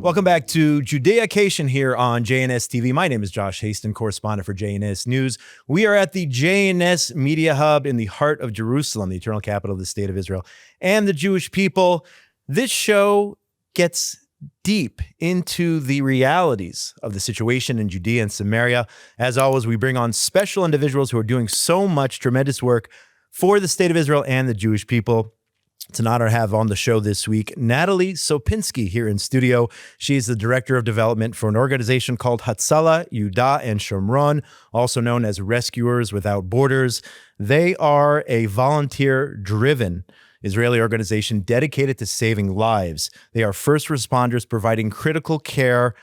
Welcome back to Judeacation here on JNS TV. My name is Josh Hasten, correspondent for JNS News. We are at the JNS Media Hub in the heart of Jerusalem, the eternal capital of the state of Israel, and the Jewish people. This show gets deep into the realities of the situation in Judea and Samaria. As always, we bring on special individuals who are doing so much tremendous work for the state of Israel and the Jewish people. It's an honor to have on the show this week Natalie Sopinsky here in studio. She's the director of development for an organization called Hatzalah Yehuda and Shomron, also known as Rescuers Without Borders. They are a volunteer-driven Israeli organization dedicated to saving lives. They are first responders providing critical care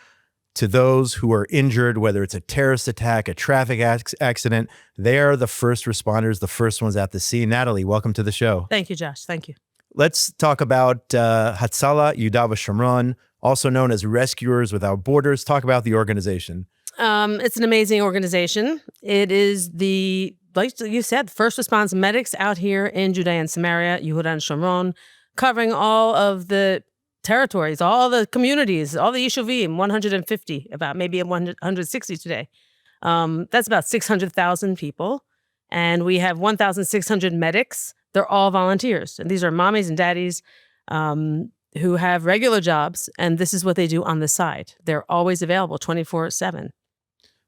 to those who are injured, whether it's a terrorist attack, a traffic accident. They are the first responders, the first ones at the scene. Natalie, welcome to the show. Thank you, Josh. Thank you. Let's talk about Hatzalah Yehuda Shomron, also known as Rescuers Without Borders. Talk about the organization. It's an amazing organization. It is like you said, first response medics out here in Judea and Samaria, Yehuda and Shomron, covering all of the territories, all the communities, all the Yishuvim, 150, about maybe 160 today. That's about 600,000 people. And we have 1,600 medics. They're all volunteers. And these are mommies and daddies who have regular jobs. And this is what they do on the side. They're always available 24/7.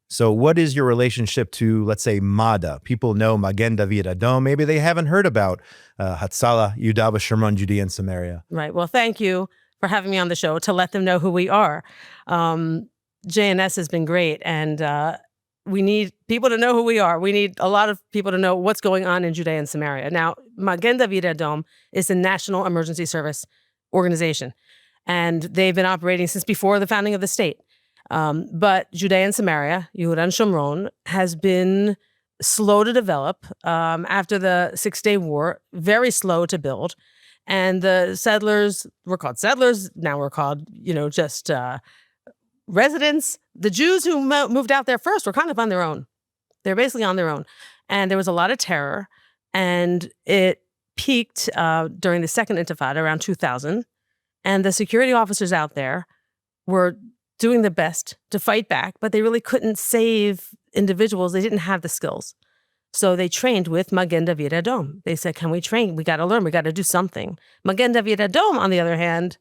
So what is your relationship to, let's say, MADA? People know Magen David Adom. Maybe they haven't heard about Hatzalah Yehuda Shomron, Judea and Samaria. Right. Well, thank you for having me on the show to let them know who we are. JNS has been great. And we need people to know who we are. We need a lot of people to know what's going on in Judea and Samaria. Now, Magen David Adom is the National Emergency Service Organization, and they've been operating since before the founding of the state. But Judea and Samaria, Yehuda and Shomron, has been slow to develop after the Six-Day War, very slow to build. And the settlers were called settlers. Now we're called, just residents. The Jews who moved out there first were kind of on their own. They're basically on their own. And there was a lot of terror. And it peaked during the Second Intifada around 2000. And the security officers out there were doing their best to fight back, but they really couldn't save individuals. They didn't have the skills. So they trained with Magen David Adom. They said, can we train? We got to learn. We got to do something. Magen David Adom, on the other hand,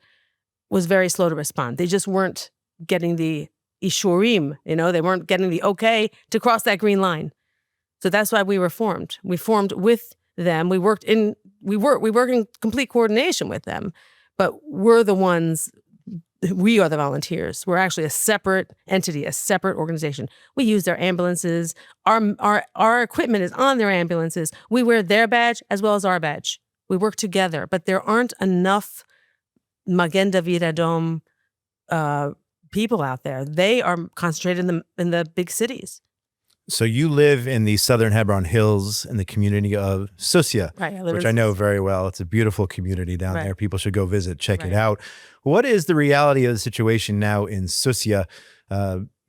was very slow to respond. They just weren't getting the ishurim, they weren't getting the okay to cross that green line. So that's why we were formed. We formed with them. We work in complete coordination with them, but we are the volunteers. We're actually a separate entity, a separate organization. We use their ambulances. Our equipment is on their ambulances. We wear their badge as well as our badge. We work together, but there aren't enough Magen David Adom people out there. They are concentrated in the big cities. So you live in the Southern Hebron Hills in the community of Susya, right, which I know very well. It's a beautiful community down there. People should go visit, check it out. What is the reality of the situation now in Susya?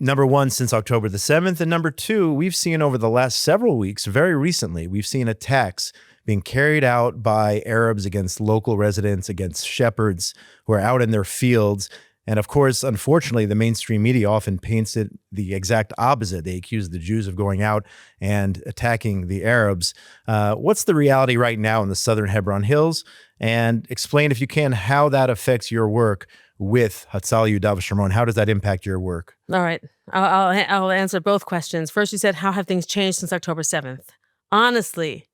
Number one, since October the 7th, and number two, we've seen over the last several weeks, very recently, we've seen attacks being carried out by Arabs against local residents, against shepherds who are out in their fields. And of course, unfortunately, the mainstream media often paints it the exact opposite. They accuse the Jews of going out and attacking the Arabs. What's the reality right now in the Southern Hebron Hills? And explain, if you can, how that affects your work with Hatzalah Yehuda Shomron. How does that impact your work? All right. I'll answer both questions. First, you said, how have things changed since October 7th? Honestly,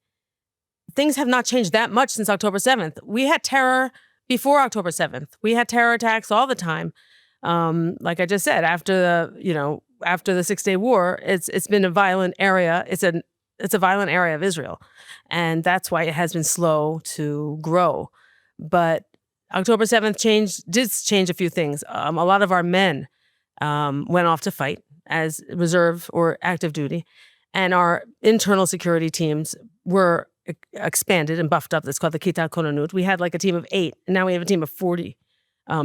things have not changed that much since October 7th. We had terror before October 7th. We had terror attacks all the time. Like I just said, after the Six-Day War, it's been a violent area. It's a violent area of Israel. And that's why it has been slow to grow. But October 7th did change a few things. A lot of our men went off to fight as reserve or active duty. And our internal security teams were expanded and buffed up. That's called the Kita Konanut. We had like a team of 8, and now we have a team of 40.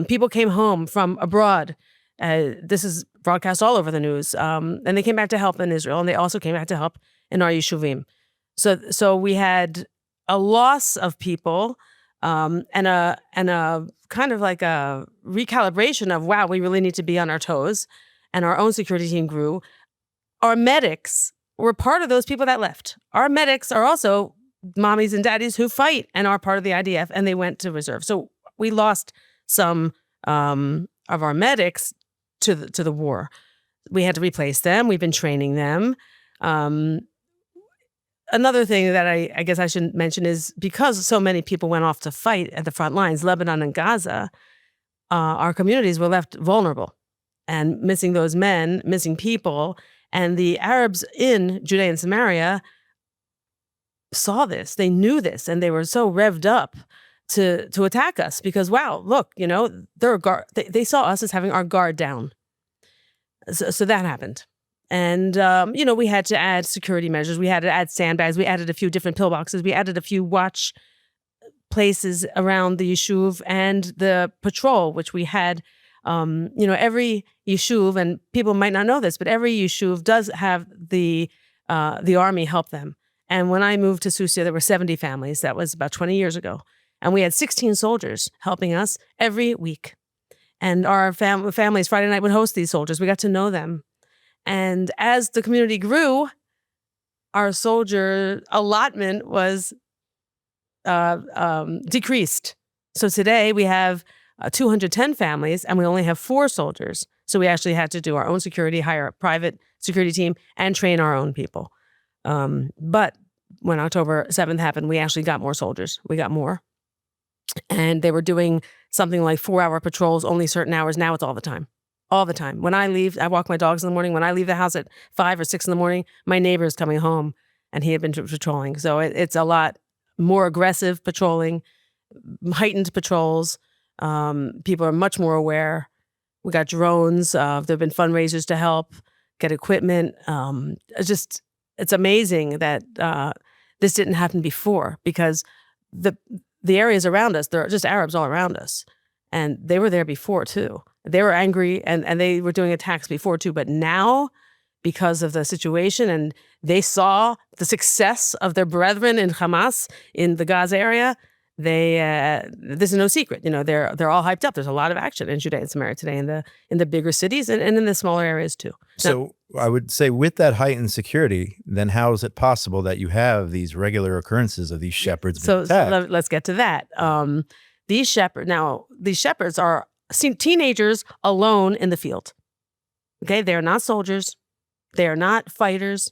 People came home from abroad. This is broadcast all over the news. And they came back to help in Israel, and they also came back to help in our Yishuvim. So we had a loss of people and a kind of like a recalibration of, wow, we really need to be on our toes. And our own security team grew. Our medics were part of those people that left. Our medics are also mommies and daddies who fight and are part of the IDF, and they went to reserve. So we lost some of our medics to the war. We had to replace them. We've been training them. Another thing that I guess I should mention is because so many people went off to fight at the front lines, Lebanon and Gaza, our communities were left vulnerable and missing those men, missing people. And the Arabs in Judea and Samaria saw this. They knew this, and they were so revved up to attack us because, wow, look, they saw us as having our guard down. So that happened. And, we had to add security measures. We had to add sandbags. We added a few different pillboxes. We added a few watch places around the yeshuv and the patrol, which we had, every yeshuv, and people might not know this, but every yeshuv does have the army help them. And when I moved to Susia, there were 70 families. That was about 20 years ago. And we had 16 soldiers helping us every week. And our families Friday night would host these soldiers. We got to know them. And as the community grew, our soldier allotment was decreased. So today we have 210 families and we only have 4 soldiers. So we actually had to do our own security, hire a private security team, and train our own people. But when October 7th happened, we actually got more soldiers. We got more. And they were doing something like 4-hour patrols, only certain hours. Now it's all the time. All the time. When I leave, I walk my dogs in the morning. When I leave the house at 5 or 6 in the morning, my neighbor is coming home and he had been patrolling. So it's a lot more aggressive patrolling, heightened patrols. People are much more aware. We got drones. There have been fundraisers to help get equipment. It's amazing that this didn't happen before because the areas around us, there are just Arabs all around us. And they were there before too. They were angry and they were doing attacks before too. But now, because of the situation, and they saw the success of their brethren in Hamas in the Gaza area, this is no secret. They're all hyped up. There's a lot of action in Judea and Samaria today in the bigger cities and in the smaller areas too. So I would say with that heightened security, then how is it possible that you have these regular occurrences of these shepherds being attacked? Let's get to that. These shepherds are teenagers alone in the field. Okay, they are not soldiers. They are not fighters.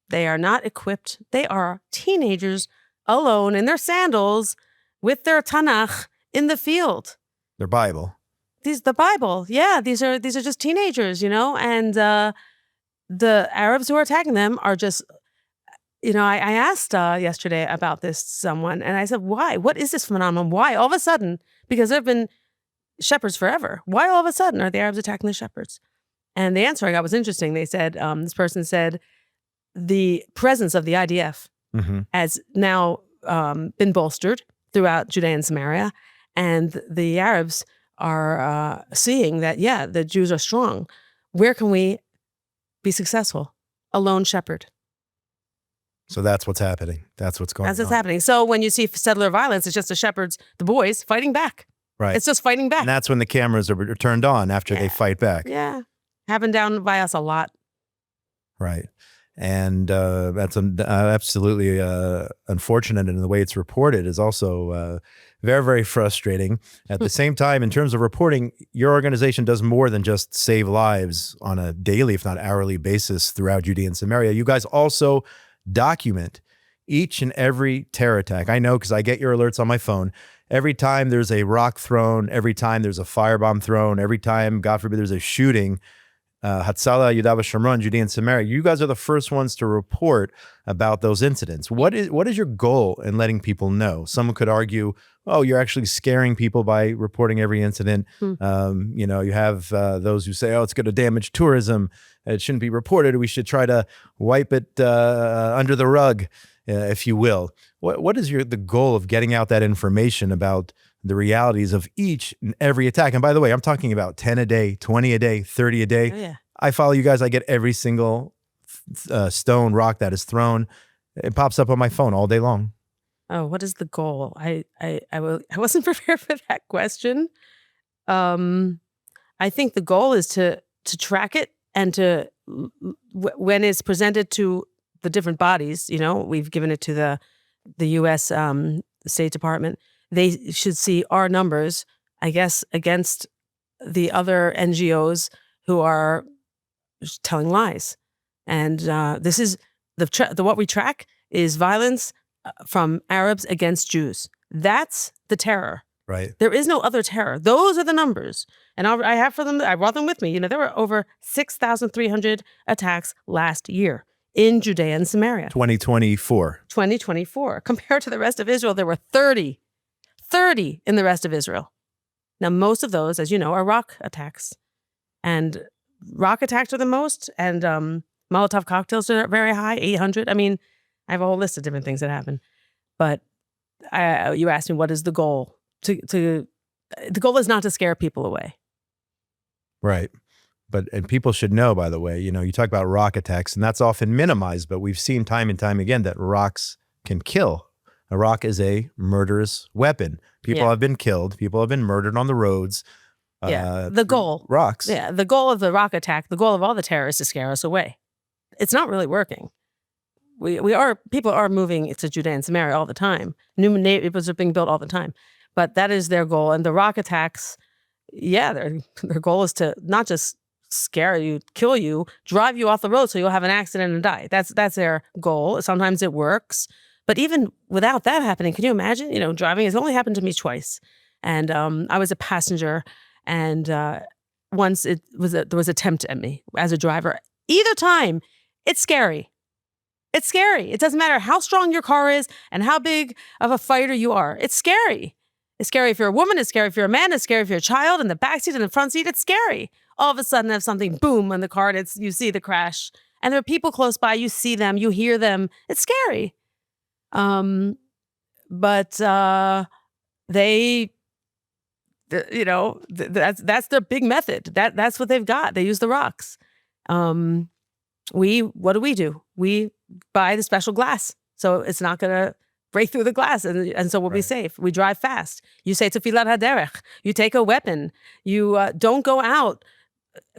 They are not equipped. They are teenagers alone in their sandals with their Tanakh in the field. Their Bible. The Bible. Yeah, these are just teenagers, and the Arabs who are attacking them are just, I asked yesterday about this to someone, and I said, why? What is this phenomenon? Why all of a sudden? Because there have been shepherds forever. Why all of a sudden are the Arabs attacking the shepherds? And the answer I got was interesting. They said, this person said, the presence of the IDF has now been bolstered throughout Judea and Samaria, and the Arabs are seeing that, the Jews are strong. Where can we be successful? A lone shepherd. So that's what's happening. That's what's going on. That's what's happening. So when you see settler violence, it's just the shepherds, the boys, fighting back. Right. It's just fighting back. And that's when the cameras are turned on after they fight back. Yeah. Happened down by us a lot. Right. And that's absolutely unfortunate. And the way it's reported is also very, very frustrating. At the same time, in terms of reporting, your organization does more than just save lives on a daily, if not hourly basis throughout Judea and Samaria. You guys also document each and every terror attack. I know because I get your alerts on my phone. Every time there's a rock thrown, every time there's a firebomb thrown, every time, God forbid, there's a shooting, Hatzalah Yehuda and Shomron, Judea and Samaria, you guys are the first ones to report about those incidents. What is your goal in letting people know? Someone could argue, oh, you're actually scaring people by reporting every incident. You have those who say, oh, it's going to damage tourism. It shouldn't be reported. We should try to wipe it under the rug, if you will. What is the goal of getting out that information about the realities of each and every attack? And by the way, I'm talking about 10 a day, 20 a day, 30 a day. Oh, yeah. I follow you guys. I get every single stone, rock that is thrown. It pops up on my phone all day long. Oh, what is the goal? I wasn't prepared for that question. I think the goal is to track it and to when it's presented to the different bodies. We've given it to the U.S. State Department. They should see our numbers, I guess, against the other NGOs who are telling lies. And this is what we track is violence from Arabs against Jews. That's the terror. Right. There is no other terror. Those are the numbers. And I brought them with me. There were over 6,300 attacks last year in Judea and Samaria. 2024. 2024. Compared to the rest of Israel, there were 30 in the rest of Israel. Now, most of those, as you know, are rock attacks. And rock attacks are the most, and Molotov cocktails are very high, 800. I mean, I have a whole list of different things that happen. But you asked me, what is the goal? The goal is not to scare people away. Right. And people should know, by the way, you talk about rock attacks, and that's often minimized, but we've seen time and time again that rocks can kill. A rock is a murderous weapon. People have been killed. People have been murdered on the roads. The goal. Rocks. Yeah, the goal of the rock attack, the goal of all the terrorists is to scare us away. It's not really working. People are moving to Judea and Samaria all the time. New neighborhoods are being built all the time. But that is their goal. And the rock attacks, their goal is to not just scare you, kill you, drive you off the road so you'll have an accident and die. That's their goal. Sometimes it works. But even without that happening, can you imagine? Driving has only happened to me twice. And I was a passenger, and once there was attempt at me as a driver. Either time, it's scary. It's scary. It doesn't matter how strong your car is and how big of a fighter you are. It's scary. It's scary if you're a woman. It's scary if you're a man. It's scary if you're a child in the backseat and the front seat. It's scary. All of a sudden, there's something boom on the car. You see the crash, and there are people close by. You see them. You hear them. It's scary. But that's their big method. That's what they've got. They use the rocks. What do? We buy the special glass, so it's not going to break through the glass, and so we'll be safe. We drive fast. You say tefillat haderech. You take a weapon. You don't go out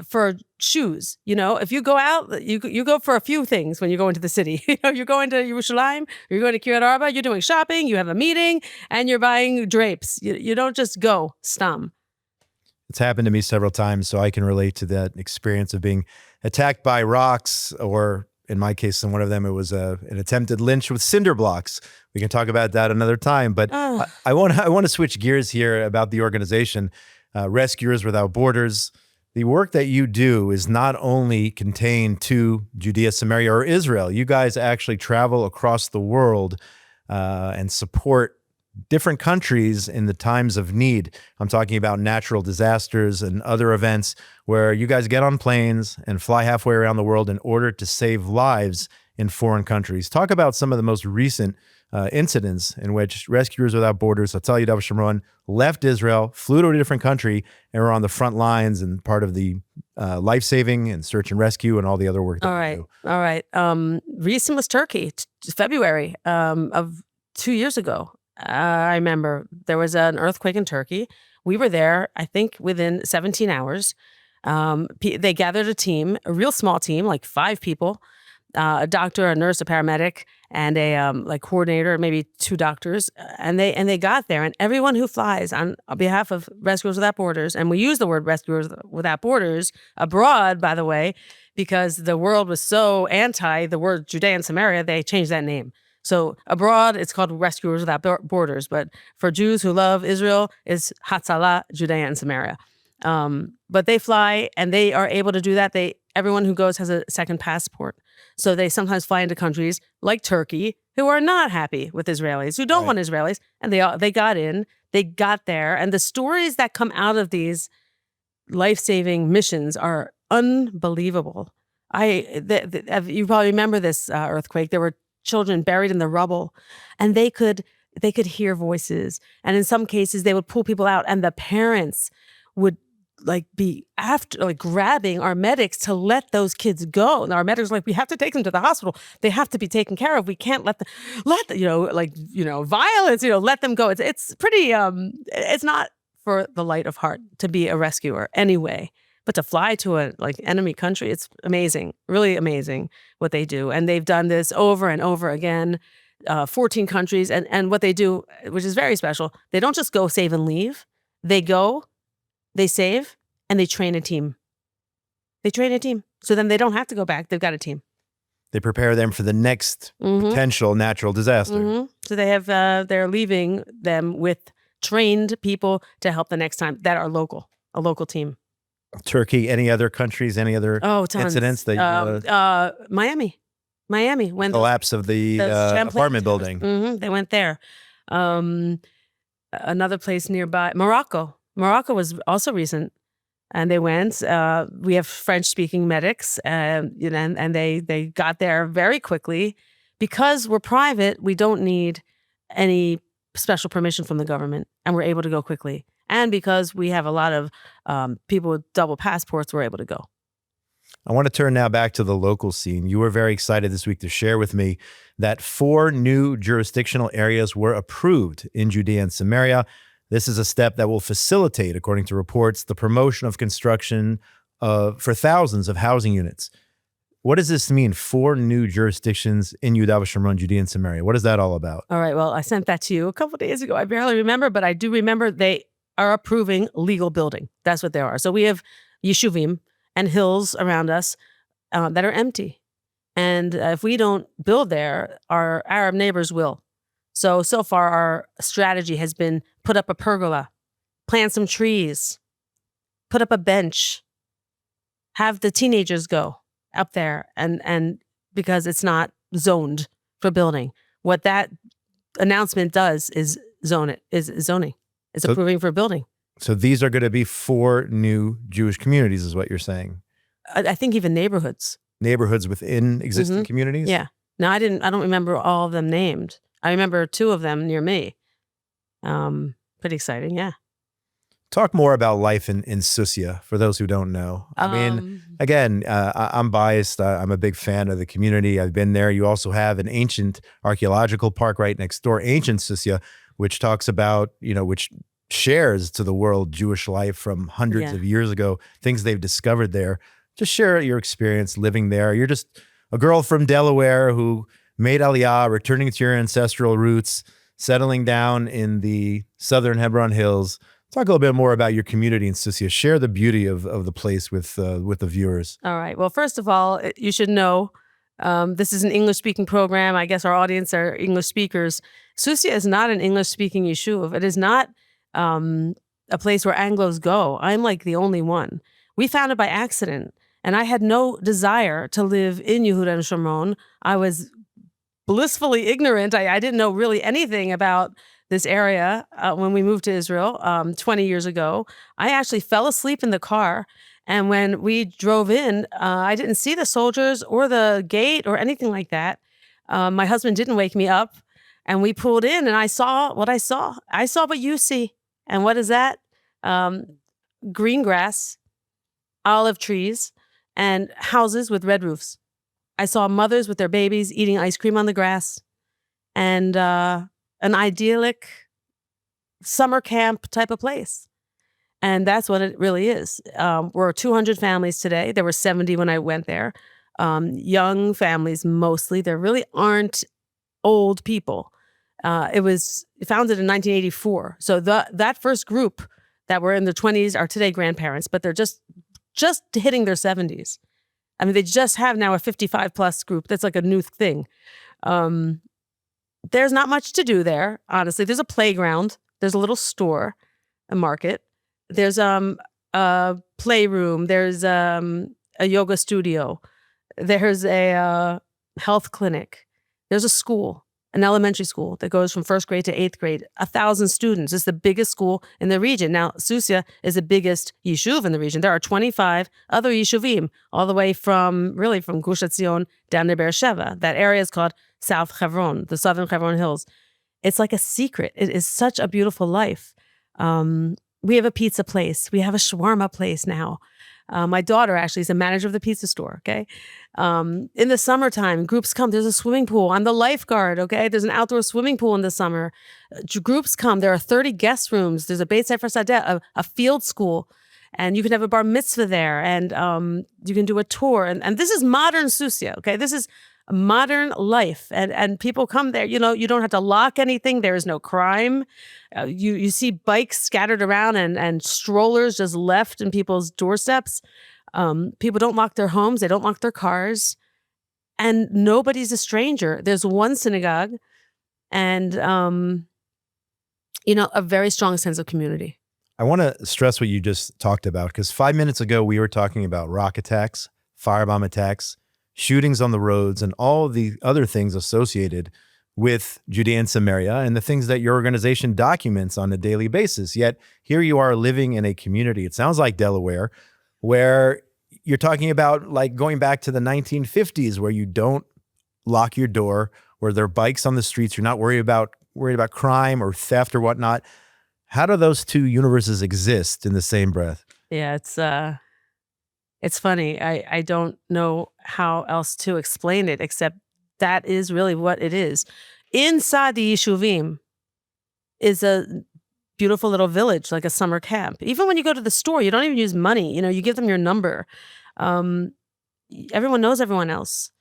for shoes. If you go out, you go for a few things when you go into the city. You're going to Yerushalayim, you're going to Kiryat Arba, you're doing shopping, you have a meeting, and you're buying drapes. You don't just go stum. It's happened to me several times, so I can relate to that experience of being attacked by rocks, or in my case, in one of them, it was an attempted lynch with cinder blocks. We can talk about that another time, but I want to switch gears here about the organization, Rescuers Without Borders. The work that you do is not only contained to Judea, Samaria, or Israel. You guys actually travel across the world and support different countries in the times of need. I'm talking about natural disasters and other events where you guys get on planes and fly halfway around the world in order to save lives in foreign countries. Talk about some of the most recent incidents in which Rescuers Without Borders, Hatzalah Yehuda and Shomron, left Israel, flew to a different country, and were on the front lines and part of the life-saving and search and rescue and all the other work that we do. All right. Recent was Turkey, February of 2 years ago. I remember there was an earthquake in Turkey. We were there, I think, within 17 hours. They gathered a team, a real small team, like 5 people, a doctor, a nurse, a paramedic, and a coordinator, maybe 2 doctors. And they got there, and everyone who flies on behalf of Rescuers Without Borders, and we use the word Rescuers Without Borders abroad, by the way, because the world was so anti the word Judea and Samaria, they changed that name. So abroad, it's called Rescuers Without Borders, but for Jews who love Israel, it's Hatzalah Yehuda and Samaria. But they fly, and they are able to do that. Everyone who goes has a second passport. So they sometimes fly into countries like Turkey, who are not happy with Israelis, who don't want Israelis, and they got in, they got there, and the stories that come out of these life-saving missions are unbelievable. You probably remember this earthquake. There were children buried in the rubble, and they could hear voices, and in some cases they would pull people out, and the parents would be after, grabbing our medics to let those kids go. And our medics are like, we have to take them to the hospital. They have to be taken care of. We can't let them, violence, let them go. It's pretty, it's not for the light of heart to be a rescuer anyway. But to fly to a enemy country, it's amazing, really amazing what they do. And they've done this over and over again, 14 countries. And what they do, which is very special, they don't just go save and leave. They go, they save, and they train a team. They train a team. So then they don't have to go back. They've got a team. They prepare them for the next potential natural disaster. So they have, they're leaving them with trained people to help the next time that are local, a local team. Turkey, any other countries, any other incidents that Miami, when collapse of the apartment building. They went there. Another place nearby, Morocco was also recent, and they went. We have French-speaking medics, and they got there very quickly. Because we're private, we don't need any special permission from the government, and we're able to go quickly. And because we have a lot of people with double passports, we're able to go. I want to turn now back to the local scene. You were very excited this week to share with me that 4 new jurisdictional areas were approved in Judea and Samaria. This is a step that will facilitate, according to reports, the promotion of construction for thousands of housing units. What does this mean? 4 new jurisdictions in Yudah and Shomron, Judea and Samaria. What is that all about? All right. Well, I sent that to you a couple of days ago. I barely remember, but I do remember they are approving legal building. That's what they are. So we have yeshuvim and hills around us that are empty. And if we don't build there, our Arab neighbors will. So far our strategy has been put up a pergola, plant some trees, put up a bench, have the teenagers go up there, and because it's not zoned for building. What that announcement does is zoning. It's approving for building. So these are going to be 4 new Jewish communities, is what you're saying? I think even neighborhoods. Neighborhoods within existing communities? Yeah. No, I don't remember all of them named. I remember 2 of them near me. Pretty exciting, yeah. Talk more about life in Susya, for those who don't know. I mean, again, I'm biased. I'm a big fan of the community. I've been there. You also have an ancient archaeological park right next door, ancient Susya, which talks about, which shares to the world Jewish life from hundreds of years ago, things they've discovered there. Just share your experience living there. You're just a girl from Delaware who made Aliyah, returning to your ancestral roots, settling down in the Southern Hebron Hills. Talk a little bit more about your community in Susya. Share the beauty of the place with the viewers. All right. Well, first of all, you should know this is an English-speaking program. I guess our audience are English speakers. Susya is not an English-speaking yeshuv. It is not a place where Anglos go. I'm like the only one. We found it by accident, and I had no desire to live in Yehuda and Shomron. I was blissfully ignorant. I didn't know really anything about this area when we moved to Israel 20 years ago. I actually fell asleep in the car. And when we drove in, I didn't see the soldiers or the gate or anything like that. My husband didn't wake me up. And we pulled in and I saw what I saw. I saw what you see. And what is that? Green grass, olive trees, and houses with red roofs. I saw mothers with their babies eating ice cream on the grass. And an idyllic summer camp type of place. And that's what it really is. We're 200 families today. There were 70 when I went there. Young families mostly. There really aren't old people. It was founded in 1984. So that first group that were in their 20s are today grandparents, but they're just hitting their 70s. I mean, they just have now a 55 plus group. That's like a new thing. There's not much to do there, honestly. There's a playground. There's a little store, a market. There's a playroom. There's a yoga studio. There's a health clinic. There's a school, an elementary school that goes from 1st grade to 8th grade. 1,000 students. It's the biggest school in the region. Now, Susya is the biggest yeshuv in the region. There are 25 other yeshuvim, all the way from Gush Etzion down to Beersheba. That area is called South Hebron, the Southern Hebron Hills. It's like a secret. It is such a beautiful life. We have a pizza place. We have a shawarma place now. My daughter actually is a manager of the pizza store, okay? In the summertime, groups come. There's a swimming pool. I'm the lifeguard, okay? There's an outdoor swimming pool in the summer. Groups come. There are 30 guest rooms. There's a Beit Sefer Sadeh, a field school, and you can have a bar mitzvah there, and you can do a tour. And this is modern Susya, okay? This is a modern life, and people come there. You know, you don't have to lock anything. There is no crime. You see bikes scattered around and strollers just left in people's doorsteps. People don't lock their homes. They don't lock their cars. And nobody's a stranger. There's one synagogue and, a very strong sense of community. I want to stress what you just talked about, because 5 minutes ago, we were talking about rock attacks, firebomb attacks, shootings on the roads, and all the other things associated with Judea and Samaria and the things that your organization documents on a daily basis. Yet here you are living in a community, it sounds like Delaware, where you're talking about like going back to the 1950s, where you don't lock your door, where there are bikes on the streets. You're not worried about crime or theft or whatnot. How do those two universes exist in the same breath? Yeah, it's funny. I don't know how else to explain it, except that is really what it is. Inside the Yishuvim is a beautiful little village, like a summer camp. Even when you go to the store, you don't even use money. You give them your number. Everyone knows everyone else.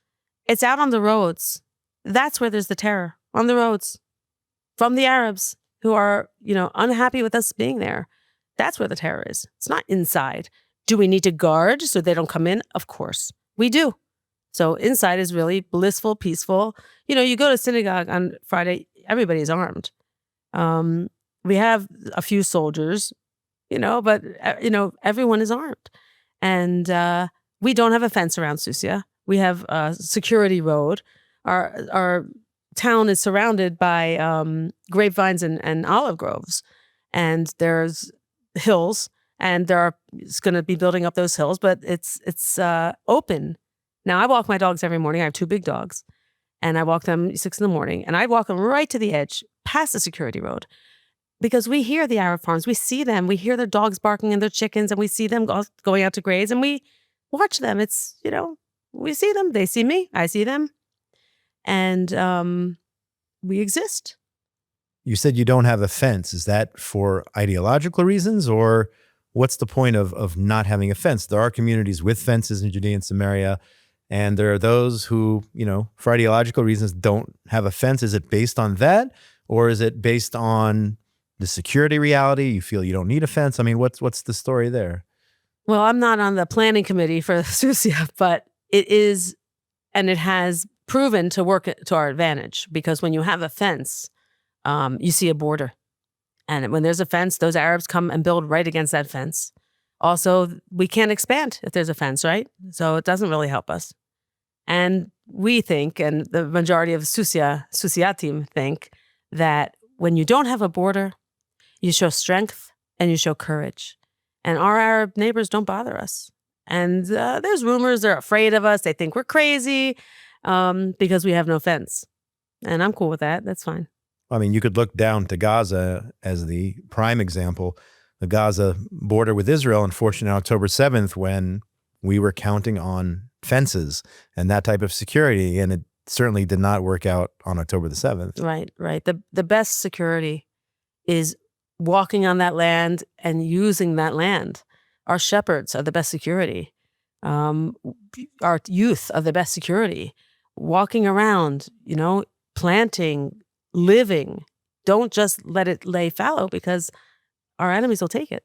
It's out on the roads. That's where there's the terror, on the roads, from the Arabs who are, unhappy with us being there. That's where the terror is. It's not inside. Do we need to guard so they don't come in? Of course, we do. So inside is really blissful, peaceful. You go to synagogue on Friday, everybody's armed. We have a few soldiers, but everyone is armed. And we don't have a fence around Susya. We have a security road. Our town is surrounded by grapevines and olive groves. And there's hills, and it's going to be building up those hills, but it's open. Now, I walk my dogs every morning. I have 2 big dogs, and I walk them 6 in the morning, and I walk them right to the edge, past the security road, because we hear the Arab farms. We see them. We hear their dogs barking and their chickens, and we see them going out to graze, and we watch them. It's, we see them. They see me. I see them. And we exist. You said you don't have a fence. Is that for ideological reasons, or what's the point of not having a fence? There are communities with fences in Judea and Samaria, and there are those who, for ideological reasons don't have a fence. Is it based on that, or is it based on the security reality? You feel you don't need a fence? I mean, what's the story there? Well, I'm not on the planning committee for Susya, but it is, and it has proven to work to our advantage, because when you have a fence, you see a border. And when there's a fence, those Arabs come and build right against that fence. Also, we can't expand if there's a fence, right? So it doesn't really help us. And we think, and the majority of Susya team think, that when you don't have a border, you show strength and you show courage. And our Arab neighbors don't bother us. And there's rumors they're afraid of us. They think we're crazy because we have no fence. And I'm cool with that. That's fine. I mean, you could look down to Gaza as the prime example. The Gaza border with Israel, unfortunately, on October 7th, when we were counting on fences and that type of security, and it certainly did not work out on October the 7th. Right. The best security is walking on that land and using that land. Our shepherds are the best security. Our youth are the best security. Walking around, planting, living. Don't just let it lay fallow, because our enemies will take it.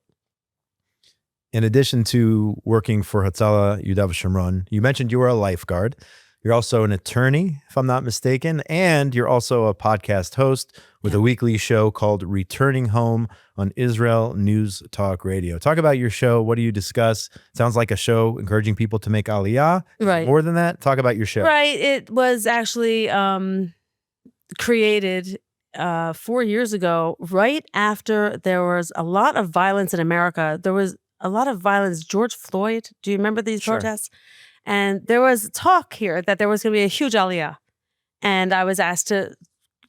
In addition to working for Hatzalah Yehuda and Shomron, you mentioned you were a lifeguard. You're also an attorney, if I'm not mistaken, and you're also a podcast host with a weekly show called Returning Home on Israel News Talk Radio. Talk about your show. What do you discuss? Sounds like a show encouraging people to make Aliyah. Right. More than that, talk about your show. Right. It was actually created 4 years ago, right after there was a lot of violence in America. There was a lot of violence. George Floyd, do you remember these protests? And there was talk here that there was going to be a huge Aliyah. And I was asked to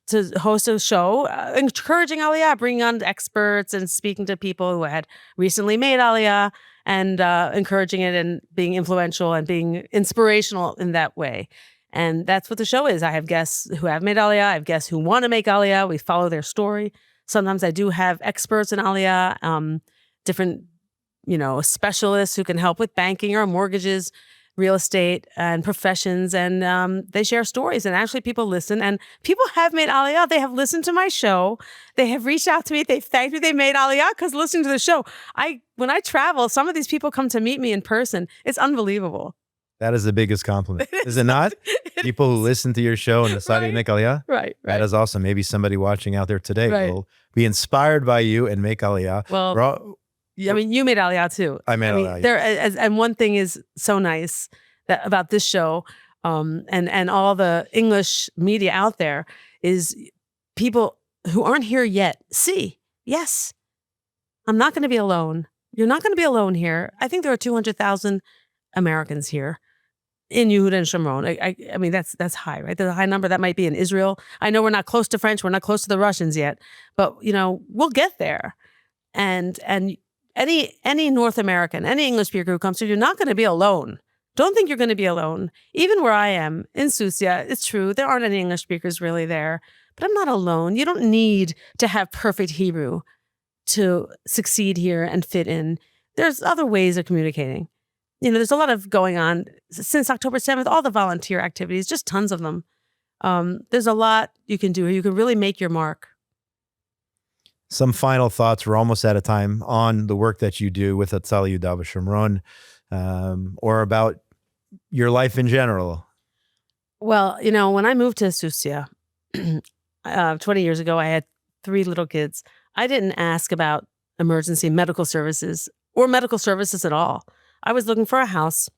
to host a show encouraging Aliyah, bringing on experts and speaking to people who had recently made Aliyah and encouraging it and being influential and being inspirational in that way. And that's what the show is. I have guests who have made Aliyah. I have guests who want to make Aliyah. We follow their story. Sometimes I do have experts in Aliyah, different, specialists who can help with banking or mortgages, real estate and professions. And they share stories, and actually people listen, and people have made Aliyah. They have listened to my show. They have reached out to me. They've thanked me. They made Aliyah because listening to the show. When I travel, some of these people come to meet me in person. It's unbelievable. That is the biggest compliment, is it not? People who listen to your show and decide to make Aliyah? Right. That is awesome. Maybe somebody watching out there today will be inspired by you and make Aliyah. Well, you made Aliyah too. I made Aliyah. And one thing is so nice about this show and all the English media out there is people who aren't here yet see, yes, I'm not going to be alone. You're not going to be alone here. I think there are 200,000 Americans here in Yehuda and Shomron. I mean, that's high, right? There's a high number. That might be in Israel. I know we're not close to French. We're not close to the Russians yet, but we'll get there. And any North American, any English speaker who comes to you, you're not going to be alone. Don't think you're going to be alone. Even where I am in Susya, it's true. There aren't any English speakers really there, but I'm not alone. You don't need to have perfect Hebrew to succeed here and fit in. There's other ways of communicating. There's a lot of going on since October 7th, all the volunteer activities, just tons of them. There's a lot you can do. You can really make your mark. Some final thoughts. We're almost out of time on the work that you do with Hatzalah Yehuda and Shomron, or about your life in general. Well, when I moved to Susya 20 years ago, I had 3 little kids. I didn't ask about emergency medical services or medical services at all. I was looking for a house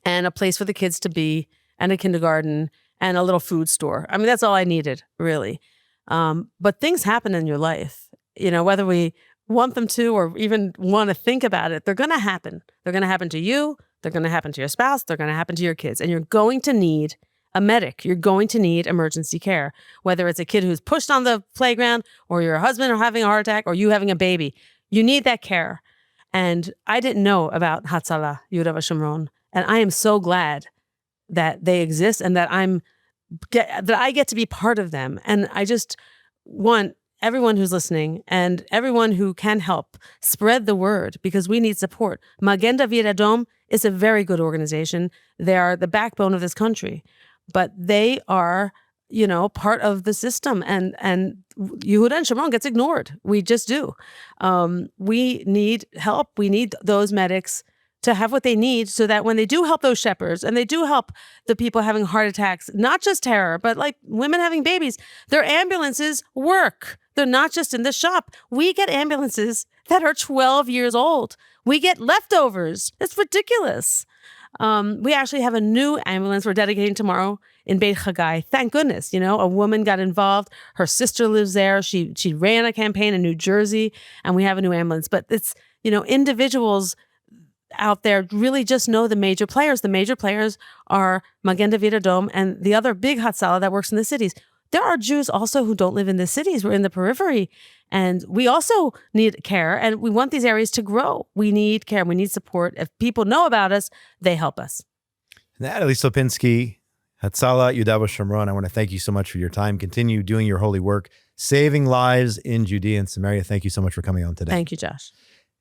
and a place for the kids to be and a kindergarten and a little food store. I mean, that's all I needed, really. But things happen in your life, whether we want them to or even want to think about it, they're going to happen. They're going to happen to you. They're going to happen to your spouse. They're going to happen to your kids. And you're going to need a medic. You're going to need emergency care, whether it's a kid who's pushed on the playground or your husband or having a heart attack or you having a baby. You need that care. And I didn't know about Hatzalah Yehuda and Shomron, and I am so glad that they exist and that I get to be part of them. And I just want everyone who's listening and everyone who can help spread the word, because we need support. Magen David Adom is a very good organization. They are the backbone of this country, but they are part of the system, and Yehuda and Shomron gets ignored. We just do. We need help. We need those medics to have what they need so that when they do help those shepherds and they do help the people having heart attacks, not just terror, but like women having babies, their ambulances work. They're not just in the shop. We get ambulances that are 12 years old. We get leftovers. It's ridiculous. We actually have a new ambulance we're dedicating tomorrow in Beit Chagai. Thank goodness, a woman got involved. Her sister lives there. She ran a campaign in New Jersey, and we have a new ambulance. But it's, individuals out there really just know the major players. The major players are Magen David Adom and the other big Hatzalah that works in the cities. There are Jews also who don't live in the cities. We're in the periphery, and we also need care, and we want these areas to grow. We need care. We need support. If people know about us, they help us. Natalie Sopinsky, Hatzalah Yehuda and Shomron, I want to thank you so much for your time. Continue doing your holy work, saving lives in Judea and Samaria. Thank you so much for coming on today. Thank you, Josh.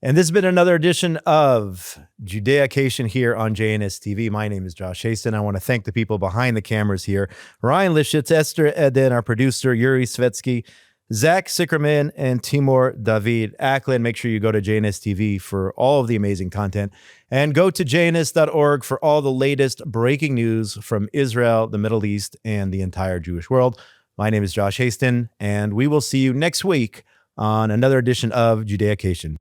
And this has been another edition of Judeacation here on JNS TV. My name is Josh Hasten. I want to thank the people behind the cameras here. Ryan Lishitz, Esther Eden, our producer, Yuri Svetsky, Zach Sickerman, and Timur David Ackland. Make sure you go to JNS TV for all of the amazing content. And go to jns.org for all the latest breaking news from Israel, the Middle East, and the entire Jewish world. My name is Josh Hasten, and we will see you next week on another edition of Judeacation.